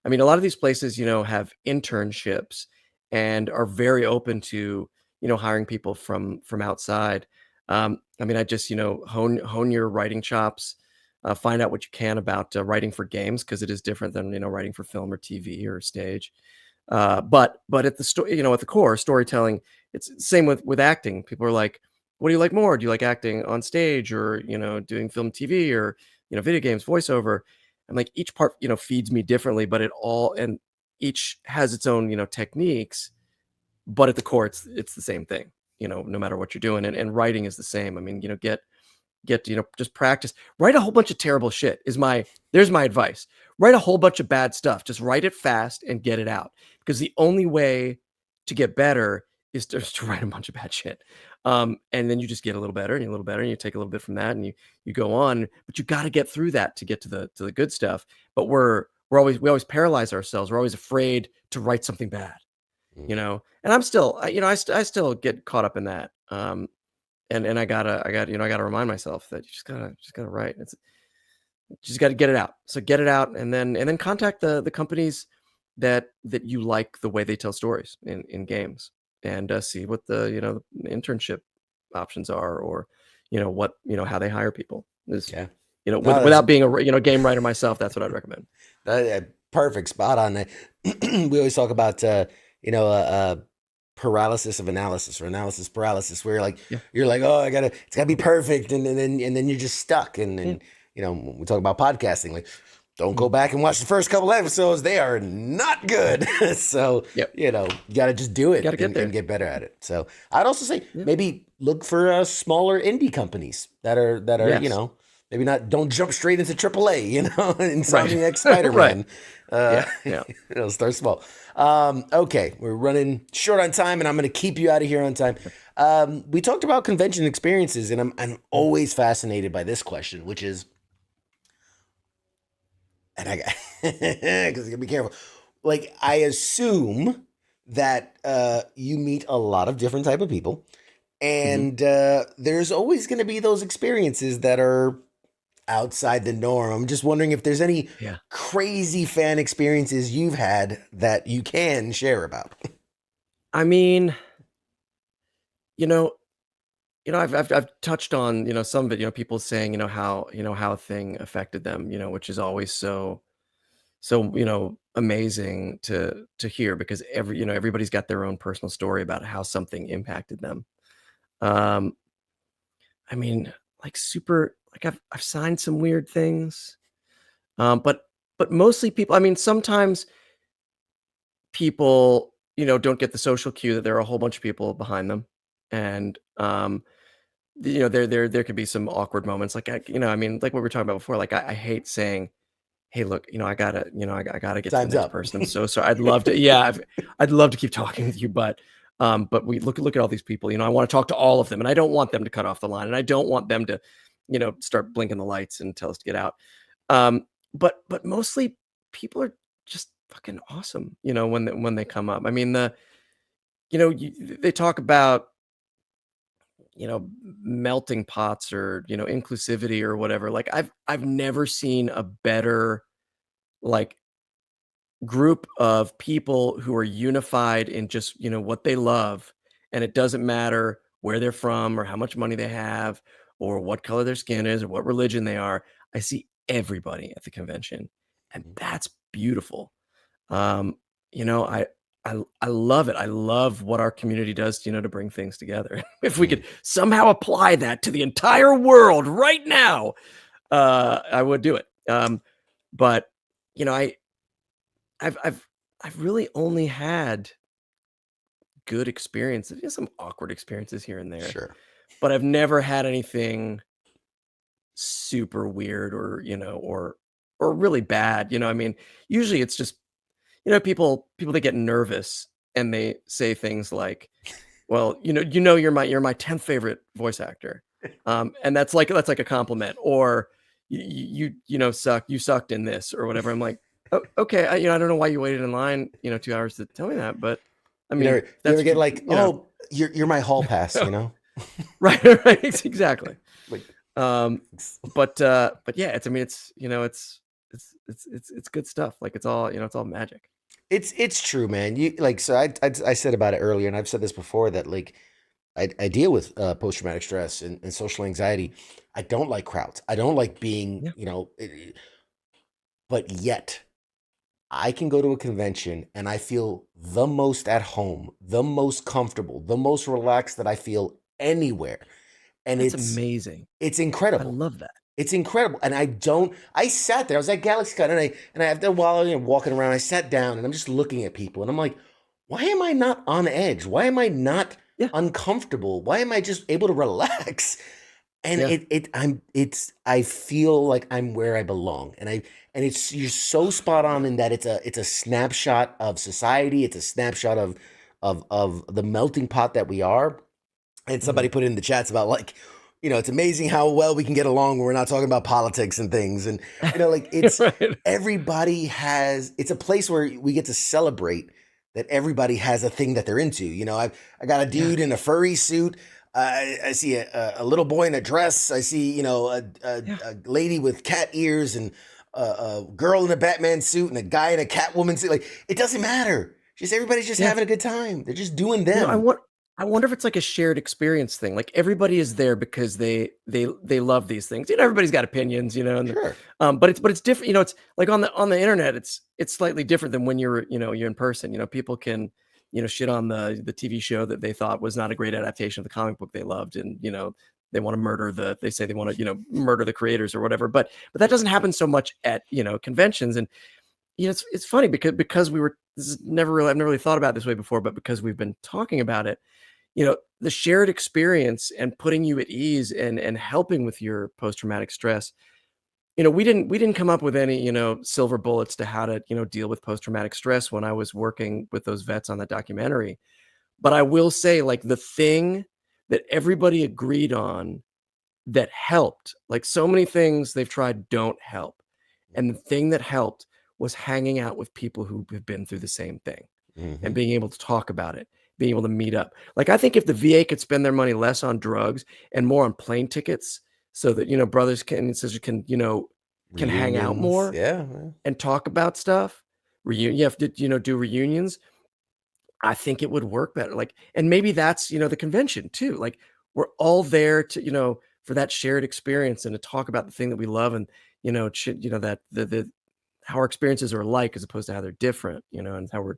I mean, a lot of these places, have internships and are very open to hiring people from outside. I mean, I just hone your writing chops, find out what you can about writing for games because it is different than writing for film or TV or stage. But at the at the core, storytelling, it's the same with acting. People are like, "What do you like more? Do you like acting on stage or doing film, TV, or video games, voiceover?" And like each part, feeds me differently, but each has its own techniques. But at the core, it's the same thing. No matter what you're doing, and writing is the same. I mean, just practice. Write a whole bunch of terrible shit is my there's my advice. Write a whole bunch of bad stuff. Just write it fast and get it out. Because the only way to get better is just to write a bunch of bad shit. And then you just get a little better and a little better, and you take a little bit from that, and you go on. But you got to get through that to get to the good stuff. But we always paralyze ourselves. We're always afraid to write something bad. Mm. And I'm still, I still get caught up in that. And I gotta remind myself that you just gotta write. It's just gotta get it out. So get it out, and then contact the companies that you like the way they tell stories in games, and see what the internship options are, or what how they hire people is Yeah. No, that's without being a game writer myself. That's what I'd recommend. perfect, spot on. We always talk about you know uh, uh, paralysis of analysis or analysis paralysis, where Yeah, you're like, oh, it's gotta be perfect, and then you're just stuck. And yeah, then when we talk about podcasting, like, don't go mhm, back and watch the first couple episodes; they are not good. So yep. you gotta just do You got it to get and there. get better at it. So I'd also say Yeah. maybe look for smaller indie companies that are Yes. maybe not, don't jump straight into AAA, Right. Insomniac Right. Spider-Man. Yeah. Yeah. Start small. Okay, we're running short on time, and I'm going to keep you out of here on time. We talked about convention experiences, and I'm Mhm. always fascinated by this question, which is, and I because you gotta be careful. Like, I assume that you meet a lot of different type of people, Mhm. and there's always going to be those experiences that are outside the norm. I'm just wondering if there's any Yeah. crazy fan experiences you've had that you can share about. I mean, you know, I've touched on, some of it, people saying, how a thing affected them, which is always so, amazing to hear because everybody's got their own personal story about how something impacted them. Um, I mean, like super like I've signed some weird things. But mostly people, I mean, sometimes people, don't get the social cue that there are a whole bunch of people behind them. And there could be some awkward moments, like I mean, like what we were talking about before. Like I hate saying, "Hey, look, I gotta get to the Time's next up. person. I'm so sorry. I'd love to, yeah, I'd love to keep talking with you, but we look at all these people. I want to talk to all of them, and I don't want them to cut off the line, and I don't want them to, start blinking the lights and tell us to get out. But mostly people are just fucking awesome. When they come up. I mean they talk about, melting pots or, inclusivity or whatever. Like I've never seen a better like group of people who are unified in just, what they love. And it doesn't matter where they're from or how much money they have or what color their skin is or what religion they are. I see everybody at the convention, and that's beautiful. Um, I love it. I love what our community does, to bring things together. If we could somehow apply that to the entire world right now, I would do it. But you know, I I've I've I've really only had good experiences, some awkward experiences here and there, Sure. but I've never had anything super weird or really bad. I mean, usually it's just, people that get nervous and they say things like, "Well, you're my 10th favorite voice actor." And that's like a compliment, or you sucked in this or whatever. I'm like, "Oh, okay, I don't know why you waited in line, 2 hours to tell me that, but I You mean, never you ever that's get true, like, oh, you're my hall pass, you know? Right, right, exactly. Like, But yeah, it's good stuff. Like it's all magic. it's true, man. You like so I said about it earlier, and I've said this before that like I deal with post traumatic stress and social anxiety. I don't like crowds. I don't like being, Yeah, but yet I can go to a convention and I feel the most at home, the most comfortable, the most relaxed that I feel anywhere. And that's it's amazing. it's I incredible. love that. It's incredible. And I sat there. I was at GalaxyCon and after a while, walking around, I sat down and I'm just looking at people and I'm like, why am I not on edge? Why am I not Yeah, uncomfortable? Why am I just able to relax? And yeah, I feel like I'm where I belong. And it's you're so spot on in that it's a snapshot of society. It's a snapshot of the melting pot that we are. And somebody mhm. put it in the chats about like, it's amazing how well we can get along when we're not talking about politics and things. And like it's Right. it's a place where we get to celebrate that everybody has a thing that they're into. I got a Yeah, dude in a furry suit. I see a little boy in a dress. I see, yeah, a lady with cat ears and a girl in a Batman suit and a guy in a Catwoman suit. Like, it doesn't matter. Just everybody's just yeah. having a good time. They're just doing You know, I them. want I wonder if it's like a shared experience thing. Like everybody is there because they love these things. Everybody's got opinions, Sure. but it's different. It's like on the internet, it's slightly different than when you're in person. People can, shit on the TV show that they thought was not a great adaptation of the comic book they loved, and they want to they say they want to, murder the creators or whatever. But that doesn't happen so much at, conventions. And it's funny because this is never really I've never really thought about it this way before, but because we've been talking about it, the shared experience and putting you at ease and helping with your post-traumatic stress. We didn't come up with any, silver bullets to how to, deal with post-traumatic stress when I was working with those vets on that documentary. But I will say, like, the thing that everybody agreed on that helped, like so many things they've tried don't help. And the thing that helped was hanging out with people who have been through the same thing and Hmm. being able to talk about it, being able to meet up. Like, I think if the VA could spend their money less on drugs and more on plane tickets so that, brothers and sisters can hang out Reunions. more Yeah. Yeah. and talk about stuff, you have to, do reunions. I think it would work better. Like, and maybe that's, the convention too. Like, we're all there to, for that shared experience and to talk about the thing that we love, and, that the how our experiences are alike as opposed to how they're different, and how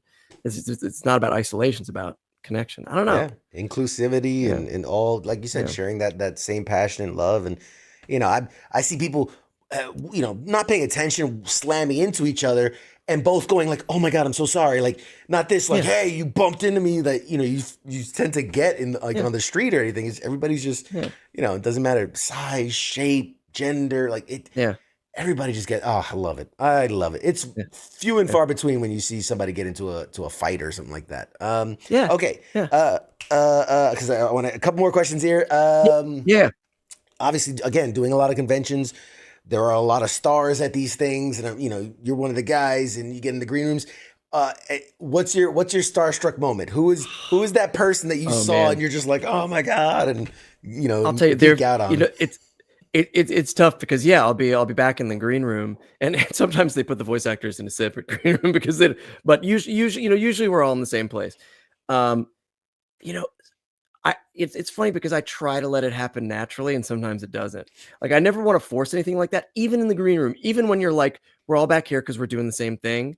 it's not about isolation, it's about connection. I don't know. Yeah, inclusivity Yeah. and all, like you said, Yeah. sharing that same passion and love. And I see people, not paying attention, slamming into each other, and both going like, "Oh my God, I'm so sorry." Like, not this, like, Yeah. "Hey, you bumped into me," that you tend to get in like Yeah. on the street or anything. Everybody's just, Yeah. it doesn't matter size, shape, gender, like it. Yeah. Everybody just get. Oh, I love it. I love it. It's Yeah. few and Yeah. far between when you see somebody get into a fight or something like that. Yeah. Okay. Yeah. Because I want a couple more questions here. Yeah. Obviously, again, doing a lot of conventions, there are a lot of stars at these things, and you're one of the guys, and you get in the green rooms. What's your starstruck moment? Who is that person that you Oh saw and man, you're just like, oh my god, and I'll tell you, geek out on? it's tough because yeah, I'll be back in the green room, and sometimes they put the voice actors in a separate green room because they. But usually we're all in the same place. Um, you know, it's funny because I try to let it happen naturally, and sometimes it doesn't. Like I never want to force anything like that, even in the green room, even when you're like, we're all back here because we're doing the same thing.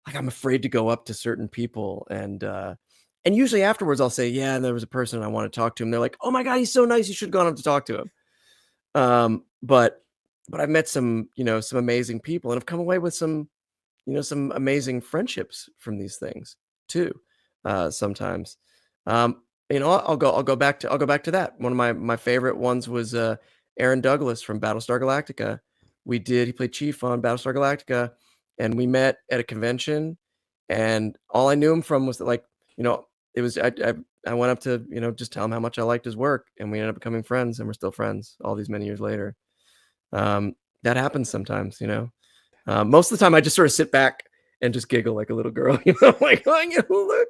Like I'm afraid to go up to certain people, and usually afterwards I'll say, yeah, and there was a person I want to talk to him. They're like, oh my god, he's so nice, you should have gone up to talk to him. But I've met some amazing people, and I've come away with some amazing friendships from these things too. Sometimes, I'll go back to that. One of my favorite ones was Aaron Douglas from Battlestar Galactica. He played Chief on Battlestar Galactica, and we met at a convention. And all I knew him from was that, like, it was I went up to just tell him how much I liked his work, and we ended up becoming friends, and we're still friends all these many years later. That happens sometimes. Most of the time, I just sort of sit back and just giggle like a little girl, like, oh, look.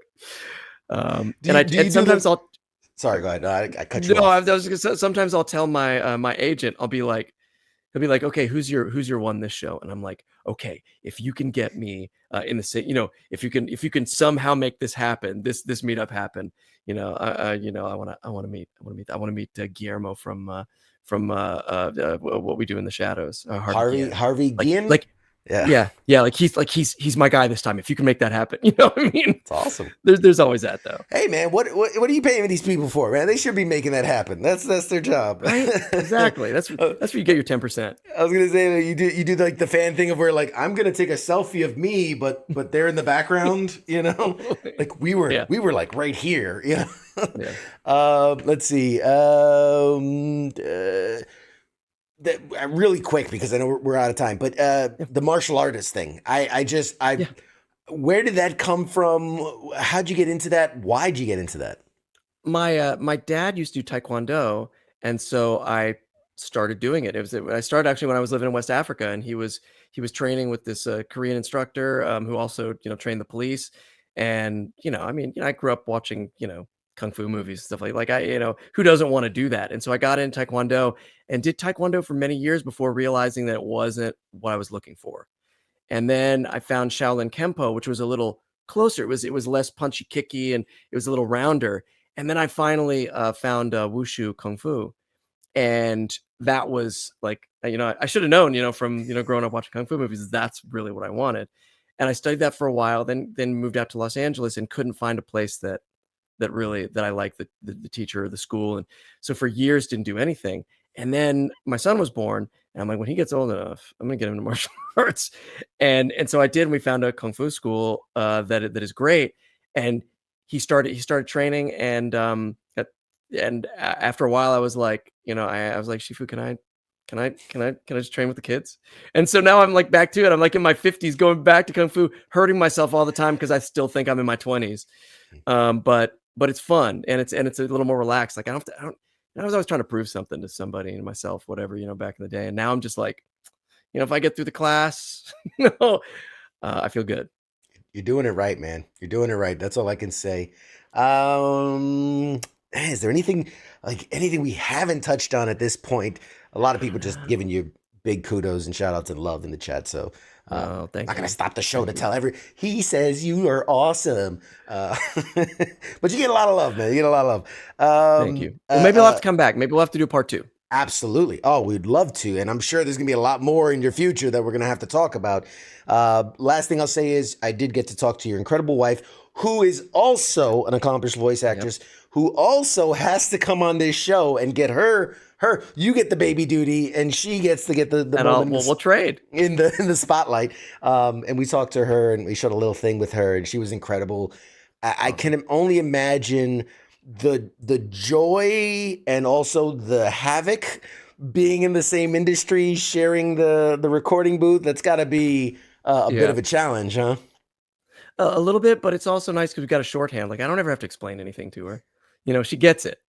Do And you I do you and do sometimes the? I'll Sorry, go ahead. No, I cut you no, off. I was gonna say, sometimes I'll tell my agent, I'll be like, he'll be like, okay, who's your one this show? And I'm like, okay, if you can get me in the same, if you can somehow make this happen, this meetup happen, I want to meet Guillermo from What We Do in the Shadows, Harvey Harvey Guillen. Harvey Like Guillen. like Yeah, yeah, like he's my guy this time. If you can make that happen, you know what I mean? it's awesome. There's always that though. Hey man, what are you paying these people for, man? They should be making that happen. That's their job. Right? Exactly. That's Uh, that's where you get your 10%. I was gonna say that you do like the fan thing of where like I'm gonna take a selfie of me, but they're in the background, like we were Yeah. we were like right here, Yeah. Let's see. Really quick because I know we're out of time, but Yeah. the martial artist thing. I Yeah. where did that come from? How'd you get into that? Why'd you get into that? My dad used to do taekwondo, and so I started doing it. I started actually when I was living in West Africa, and he was training with this Korean instructor who also trained the police. And I mean, I grew up watching kung fu movies and stuff like I who doesn't want to do that? And so I got into taekwondo and did taekwondo for many years before realizing that it wasn't what I was looking for. And then I found Shaolin Kempo, which was a little closer. It was less punchy, kicky, and it was a little rounder. And then I finally found Wushu Kung Fu, and that was like I should have known from growing up watching kung fu movies, that's really what I wanted. And I studied that for a while, then moved out to Los Angeles and couldn't find a place that I liked the teacher or the school. And so for years didn't do anything. And then my son was born, and I'm like, when he gets old enough, I'm gonna get him into martial arts. And so I did, and we found a kung fu school that is great. And he started training, and after a while I was like, I was like, Shifu, can I just train with the kids? And so now I'm like back to it. I'm like in my 50s going back to kung fu, hurting myself all the time because I still think I'm in my 20s. But it's fun, and it's a little more relaxed. Like I was always trying to prove something to somebody and myself, whatever, back in the day. And now I'm just like, if I get through the class, I feel good. You're doing it right, man. You're doing it right. That's all I can say. Um, is there anything we haven't touched on at this point? A lot of people just giving you big kudos and shout outs and love in the chat. So Oh, not thank gonna you. stop the show Thank to you. tell he says you are awesome. But you get a lot of love, man. You get a lot of love. Thank you. Well, maybe I'll have to come back. Maybe we'll have to do part two. Absolutely. Oh, we'd love to. And I'm sure there's going to be a lot more in your future that we're going to have to talk about. Last thing I'll say is I did get to talk to your incredible wife, who is also an accomplished voice Yep. actress, who also has to come on this show and get you get the baby duty and she gets to get the And moment we'll trade. in the spotlight. And we talked to her and we showed a little thing with her and she was incredible. I Awesome. can only imagine the joy and also the havoc being in the same industry, sharing the recording booth. That's got to be a bit Yeah. of a challenge, huh? A little bit, but it's also nice because we've got a shorthand. Like I don't ever have to explain anything to her. She gets it,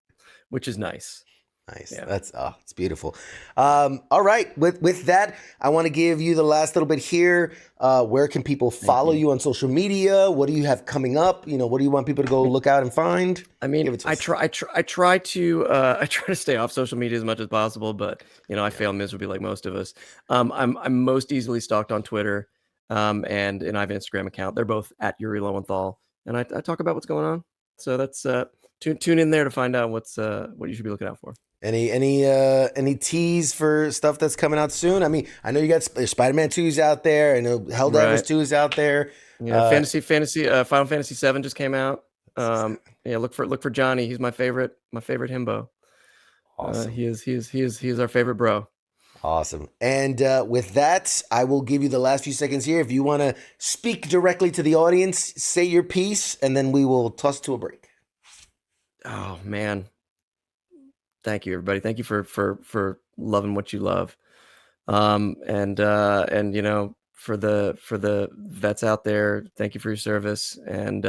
which is nice. Nice. Yeah. That's it's beautiful. All right. With that, I want to give you the last little bit here. Where can people Thank follow you. you on social media? What do you have coming up? What do you want people to go look out and find? I mean, Give it to I us. try, I try, I try to, I try to stay off social media as much as possible, but I fail miserably like most of us. I'm most easily stalked on Twitter, and I have an Instagram account. They're both at Yuri Lowenthal, and I talk about what's going on. So that's tune in there to find out what you should be looking out for. Any tease for stuff that's coming out soon? I mean, I know you got Spider-Man 2's out there. I know Helldivers Right. 2 is out there. Yeah. Final Fantasy 7 just came out. Yeah. Look for Johnny. He's my favorite himbo. Awesome. He is our favorite bro. Awesome. And with that, I will give you the last few seconds here. If you want to speak directly to the audience, say your piece, and then we will toss to a break. Oh man. Thank you, everybody. Thank you for loving what you love. And for the vets out there, thank you for your service. And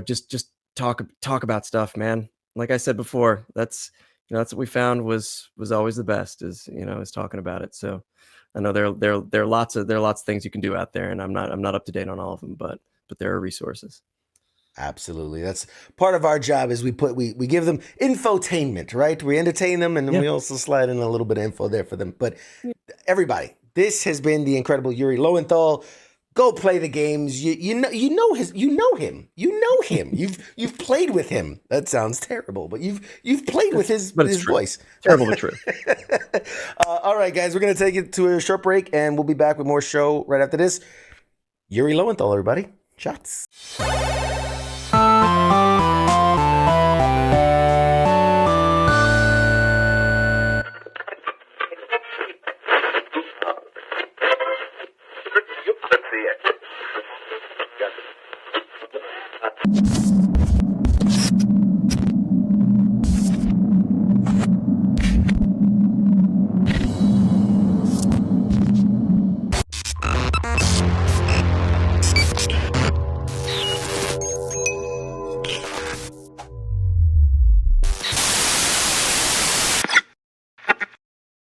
just talk about stuff, man. Like I said before, that's what we found was always the best is talking about it. So I know there are lots of things you can do out there, and I'm not up to date on all of them, but there are resources. Absolutely. That's part of our job is we give them infotainment, right? We entertain them, and then Yeah. we also slide in a little bit of info there for them. But Yeah. everybody, this has been the incredible Yuri Lowenthal. Go play the games. You know him. You've played with him. That sounds terrible, but you've played with his true. voice. Terrible but true. All right, guys, we're gonna take it to a short break, and we'll be back with more show right after this. Yuri Lowenthal, everybody. Shots. Let's see it.